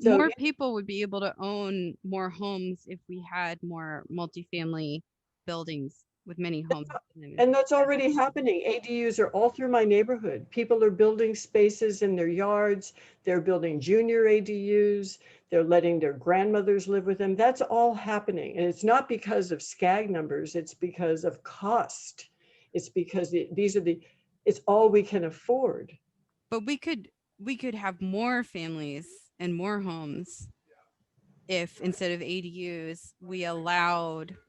So
more people would be able to own more homes if we had more multifamily buildings with many homes in them
and that's
instead.
already happening. ADUs are all through my neighborhood. People are building spaces in their yards. They're building junior ADUs. They're letting their grandmothers live with them. That's all happening. And it's not because of SCAG numbers. It's because of cost. It's because it's all we can afford.
But we could have more families and more homes if instead of ADUs we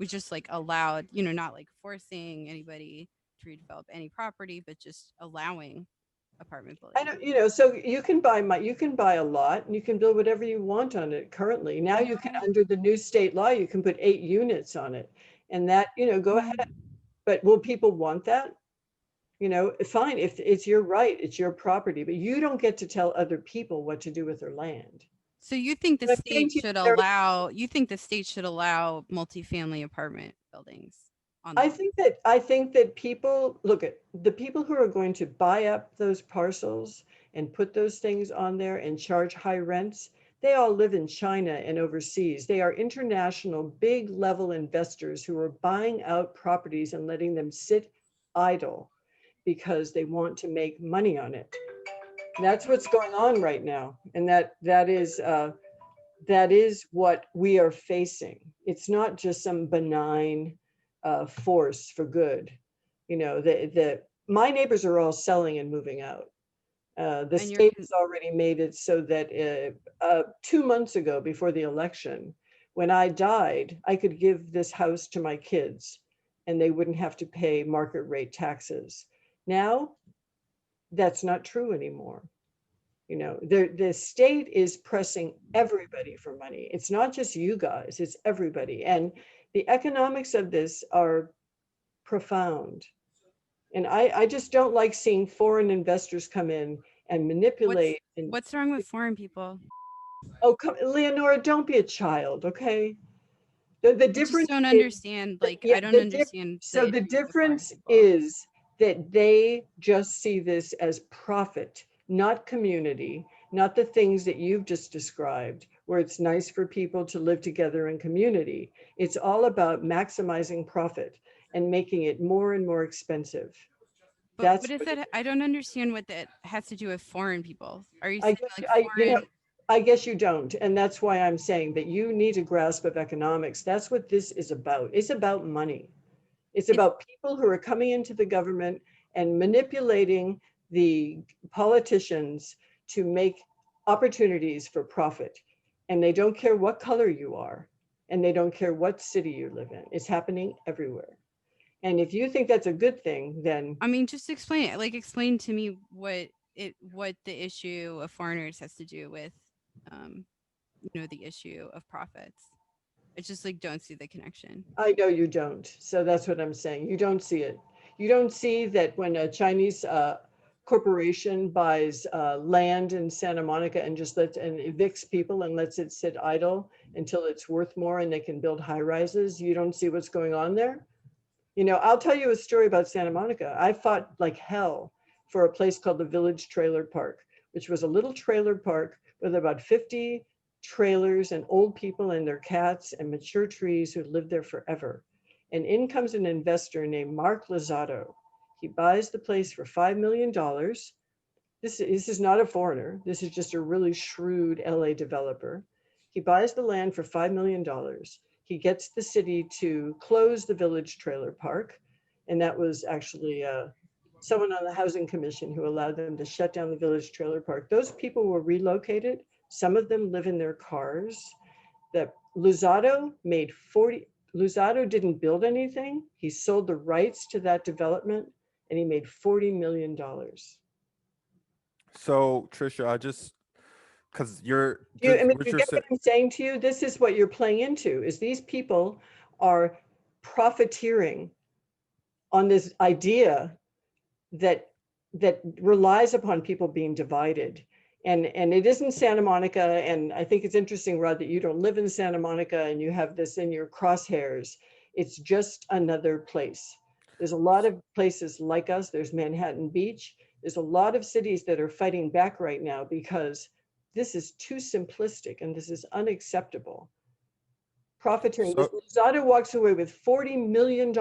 just like allowed, not like forcing anybody to redevelop any property, but just allowing apartment
I
buildings.
don't, so you can buy a lot and you can build whatever you want on it currently. Now you can,
No,
under the new state law, you can put 8 units on it. And that, go
no.
ahead. But will people want that? Fine, if it's your right, it's your property, but you don't get to tell other people what to do with their land.
So you think the
But I'm saying
state
to you,
should allow multifamily apartment buildings on
I
them?
think that I think that people look at the people who are going to buy up those parcels and put those things on there and charge high rents. They all live in China and overseas. They are international big level investors who are buying out properties and letting them sit idle because they want to make money on it. That's what's going on right now, and that is what we are facing. It's not just some benign force for good. My neighbors are all selling and moving out. The
And you're
state has already made it so that 2 months ago, before the election, when I died, I could give this house to my kids and they wouldn't have to pay market rate taxes. Now, that's not true anymore. The state is pressing everybody for money. It's not just you guys, it's everybody. And the economics of this are profound. And I just don't like seeing foreign investors come in and
what's
manipulate. And
what's wrong with foreign people?
oh, Leonora, don't be a child, okay? The
I just
difference
don't
is,
understand. Like,
yeah,
I don't understand
so
the
the
issue with foreign
difference
people.
is that they just see this as profit, not community, not the things that you've just described, where it's nice for people to live together in community. It's all about maximizing profit and making it more and more expensive.
But what
That's
is
what it
that? I don't understand what that has to do with foreign people. Are you
I
saying
guess
like
I
foreign?
I guess you don't, and that's why I'm saying that you need a grasp of economics. That's what this is about. It's about money. It's
It's
about people who are coming into the government and manipulating the politicians to make opportunities for profit. And they don't care what color you are, and they don't care what city you live in. It's happening everywhere. And if you think that's a good thing, then
I mean, just explain it. Like, explain to me what the issue of foreigners has to do with, um, the issue of profits. I just like don't see the connection.
I know you don't. So that's what I'm saying. You don't see it. You don't see that when a Chinese corporation buys land in Santa Monica and just lets and evicts people and lets it sit idle until it's worth more and they can build high rises. You don't see what's going on there. You know, I'll tell you a story about Santa Monica. I fought like hell for a place called the Village Trailer Park, which was a little trailer park with about 50 trailers and old people and their cats and mature trees who lived there forever. And in comes an investor named Mark Lozado. He buys the place for $5 million. This is not a foreigner. This is just a really shrewd LA developer. He buys the land for $5 million. He gets the city to close the Village Trailer Park. And that was actually someone on the Housing Commission who allowed them to shut down the Village Trailer Park. Those people were relocated. Some of them live in their cars. That Luzado didn't build anything. He sold the rights to that development and he made $40 million.
So Trisha, I just because you're
You, I
just
mean,
what
you
you're
get
saying.
what I'm saying to you? This is what you're playing into, is these people are profiteering on this idea that relies upon people being divided. And it isn't Santa Monica. And I think it's interesting, Rod, that you don't live in Santa Monica and you have this in your crosshairs. It's just another place. There's a lot of places like us. There's Manhattan Beach. There's a lot of cities that are fighting back right now because this is too simplistic and this is unacceptable. Profiteering. This
So
Lozada walks away with $40 million,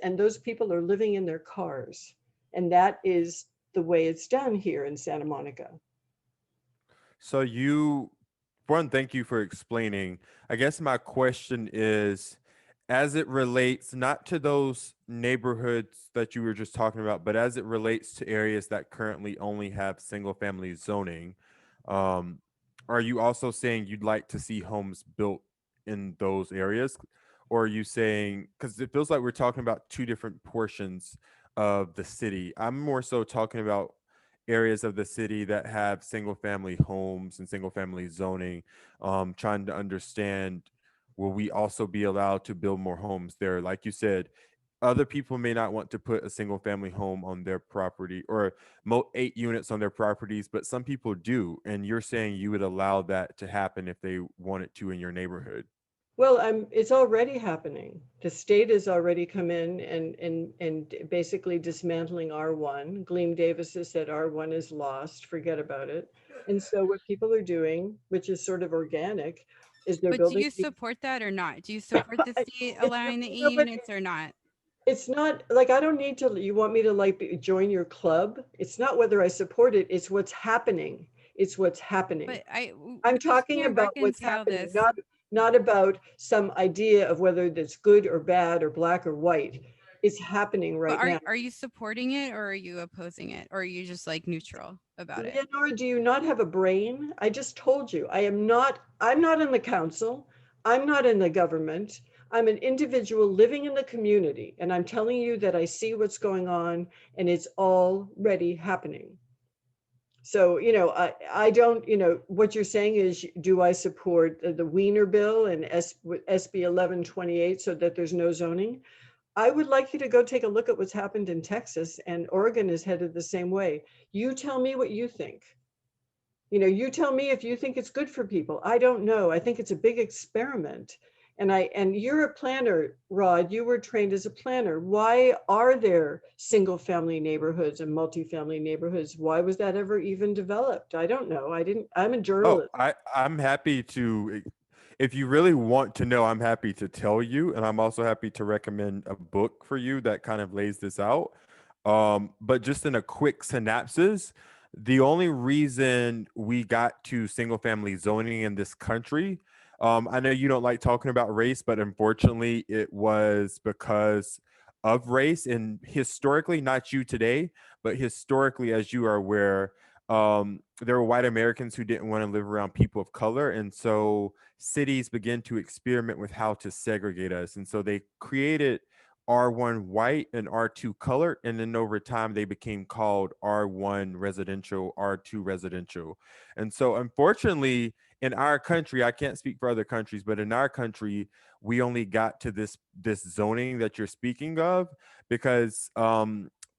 and those people are living in their cars. And that is the way it's done here in Santa Monica.
so you one, thank you for explaining. I guess my question is, as it relates not to those neighborhoods that you were just talking about, but as it relates to areas that currently only have single family zoning, um, are you also saying you'd like to see homes built in those areas? Or are you saying, because it feels like we're talking about two different portions of the city? I'm more so talking about areas of the city that have single family homes and single family zoning, trying to understand, will we also be allowed to build more homes there? Like you said, other people may not want to put a single family home on their property or 8 units on their properties, but some people do. And you're saying you would allow that to happen if they wanted to in your neighborhood.
Well, it's already happening. The state has already come in and basically dismantling R1. Gleam Davis has said R1 is lost, forget about it. And so what people are doing, which is sort of organic, is they're
But do
building
you
these.
support that or not? Do you support the state
It's
allowing the
no,
eight
but
units or not?
it's not like I don't need to. You want me to like join your club? It's not whether I support it. It's what's happening. It's what's happening.
But I
I'm
we just
talking
can't
about what's
reconcile
happening,
this.
not about some idea of whether that's good or bad or black or white. It's happening
But
right now.
are you supporting it or are you opposing it? Or are you just like neutral about it?
Leonora, do you not have a brain? I just told you, I'm not in the council. I'm not in the government. I'm an individual living in the community. And I'm telling you that I see what's going on and it's already happening. So, I don't, what you're saying is, do I support the Wiener bill and SB 1128 so that there's no zoning? I would like you to go take a look at what's happened in Texas, and Oregon is headed the same way. You tell me what you think. You tell me if you think it's good for people. I don't know. I think it's a big experiment. And you're a planner, Rod. You were trained as a planner. Why are there single family neighborhoods and multifamily neighborhoods? Why was that ever even developed? I don't know. I'm a
Oh,
journalist.
I'm happy to, if you really want to know, I'm happy to tell you. And I'm also happy to recommend a book for you that kind of lays this out. But just in a quick synopsis, the only reason we got to single family zoning in this country, I know you don't like talking about race, but unfortunately, it was because of race. And historically, not you today, but historically, as you are aware, there were white Americans who didn't want to live around people of color. And so cities began to experiment with how to segregate us. And so they created R1 white and R2 color, and then over time they became called R1 residential, R2 residential. And so unfortunately in our country, I can't speak for other countries, but in our country, we only got to this zoning that you're speaking of because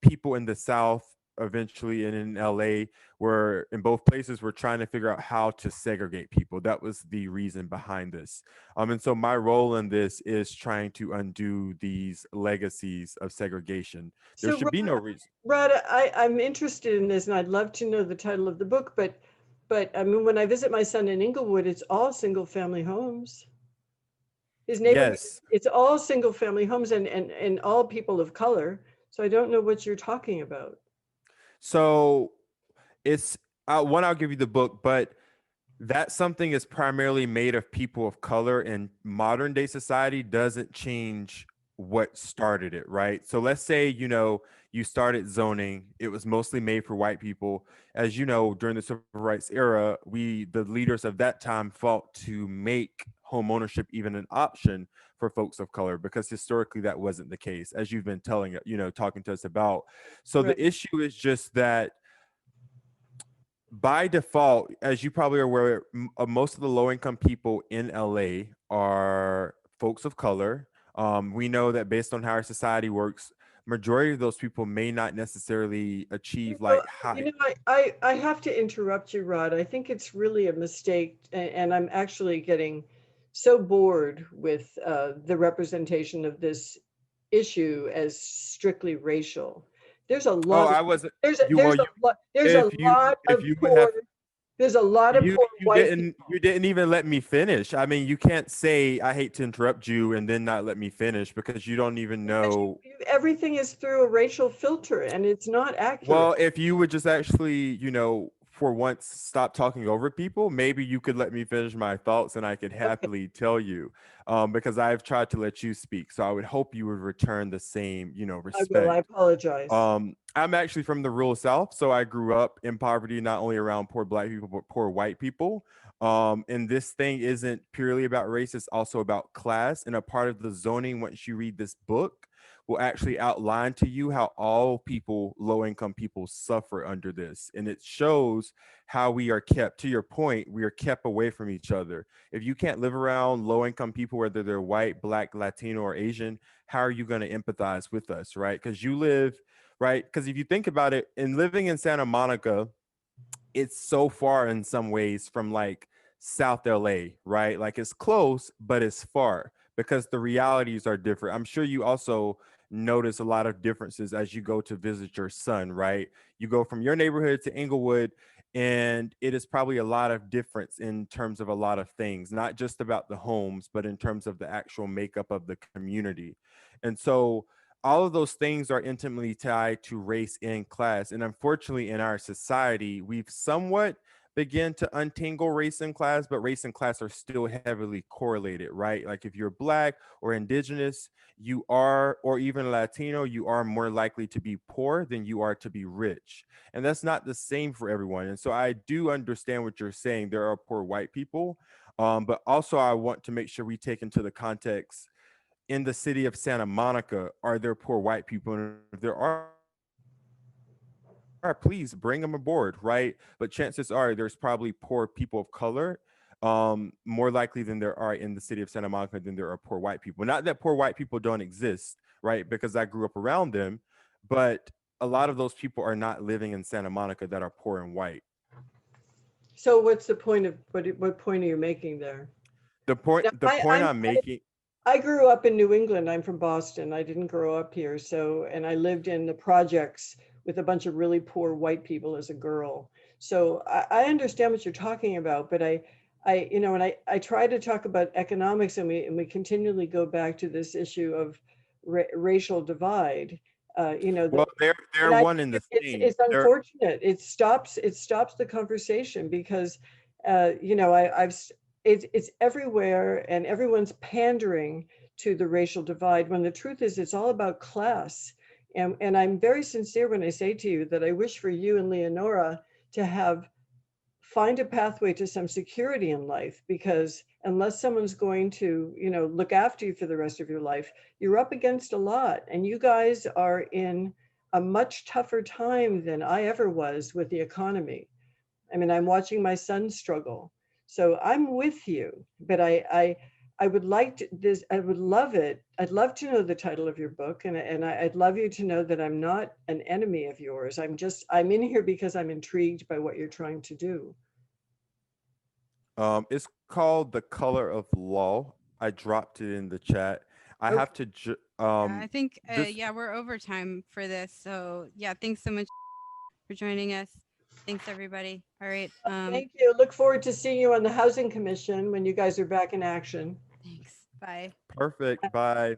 people in the South eventually and in LA were in both places were trying to figure out how to segregate people. That was the reason behind this. And so my role in this is trying to undo these legacies of segregation. There
So
should be no reason.
Rod, I'm interested in this and I'd love to know the title of the book, but I mean, when I visit my son in Inglewood, it's all single family homes. His neighborhood,
Yes.
it's all single family homes and all people of color. So I don't know what you're talking about.
So it's one, I'll give you the book, but that something is primarily made of people of color in modern day society doesn't change what started it, right? So let's say, you started zoning, it was mostly made for white people. As you know, during the civil rights era, the leaders of that time fought to make home ownership even an option for folks of color because historically that wasn't the case, as you've been talking to us about. So
Right.
the issue is just that by default, as you probably are aware, most of the low income people in LA are folks of color. We know that based on how our society works, majority of those people may not necessarily achieve
Well,
like high.
I have to interrupt you, Rod. I think it's really a mistake, and I'm actually getting so bored with the representation of this issue as strictly racial. There's a
Oh,
lot of
I wasn't.
there's a
You well,
there's a
you
lot there's a
if you
lot
if
of
you would
poor
have
there's a lot of
you
poor
you
white
didn't
people.
you didn't even let me finish. I mean, you can't say I hate to interrupt you and then not let me finish because you don't even
Because
know.
everything is through a racial filter, and it's not accurate.
Well, if you would just actually, for once stop talking over people, maybe you could let me finish my thoughts and I could
Okay,
happily tell you, because I've tried to let you speak. So I would hope you would return the same,
I will. I
respect.
apologize.
I'm actually from the rural South, so I grew up in poverty, not only around poor black people, but poor white people. And this thing isn't purely about race, it's also about class. And a part of the zoning, once you read this book, will actually outline to you how all people, low income people, suffer under this. And it shows how we are kept, to your point, we are kept away from each other. If you can't live around low income people, whether they're white, black, Latino, or Asian, how are you going to empathize with us, right? Because you live, right? Because if you think about it, in living in Santa Monica, it's so far in some ways from like South LA, right? Like it's close, but it's far because the realities are different. I'm sure you also notice a lot of differences as you go to visit your son, right? You go from your neighborhood to Inglewood, and it is probably a lot of difference in terms of a lot of things, not just about the homes, but in terms of the actual makeup of the community. And so all of those things are intimately tied to race and class. And unfortunately, in our society, we've somewhat begun to untangle race and class, but race and class are still heavily correlated, right? Like if you're black or indigenous, you are, or even Latino, you are more likely to be poor than you are to be rich. And that's not the same for everyone. And so I do understand what you're saying. There are poor white people. But also, I want to make sure we take into the context in the city of Santa Monica, are there poor white people? And if there are, please bring them aboard, right? But chances are there's probably poor people of color, more likely than there are in the city of Santa Monica than there are poor white people. Not that poor white people don't exist, right? Because I grew up around them, but a lot of those people are not living in Santa Monica that are poor and white.
So what's the point of what point are you making there?
The point,
Now,
the point I'm making,
I grew up in New England. I'm from Boston. I didn't grow up here. So, and I lived in the projects with a bunch of really poor white people as a girl. So I understand what you're talking about, but and I try to talk about economics, and we continually go back to this issue of racial divide.
well, they're
And I
one
think
in the same.
it's unfortunate. It stops the conversation because, it's everywhere and everyone's pandering to the racial divide when the truth is it's all about class. And I'm very sincere when I say to you that I wish for you and Leonora to find a pathway to some security in life, because unless someone's going to, you know, look after you for the rest of your life, you're up against a lot. And you guys are in a much tougher time than I ever was with the economy. I mean, I'm watching my son struggle. So I'm with you, but I would like to, this, I would love it. I'd love to know the title of your book, and I'd love you to know that I'm not an enemy of yours. I'm in here because I'm intrigued by what you're trying to do.
It's called The Color of Law. I dropped it in the chat. I
Okay.
have to
Yeah, I think
this
yeah, we're overtime for this. So yeah, thanks so much for joining us. Thanks everybody. All right.
Thank you. Look forward to seeing you on the Housing Commission when you guys are back in action.
Thanks. Bye.
perfect. Bye.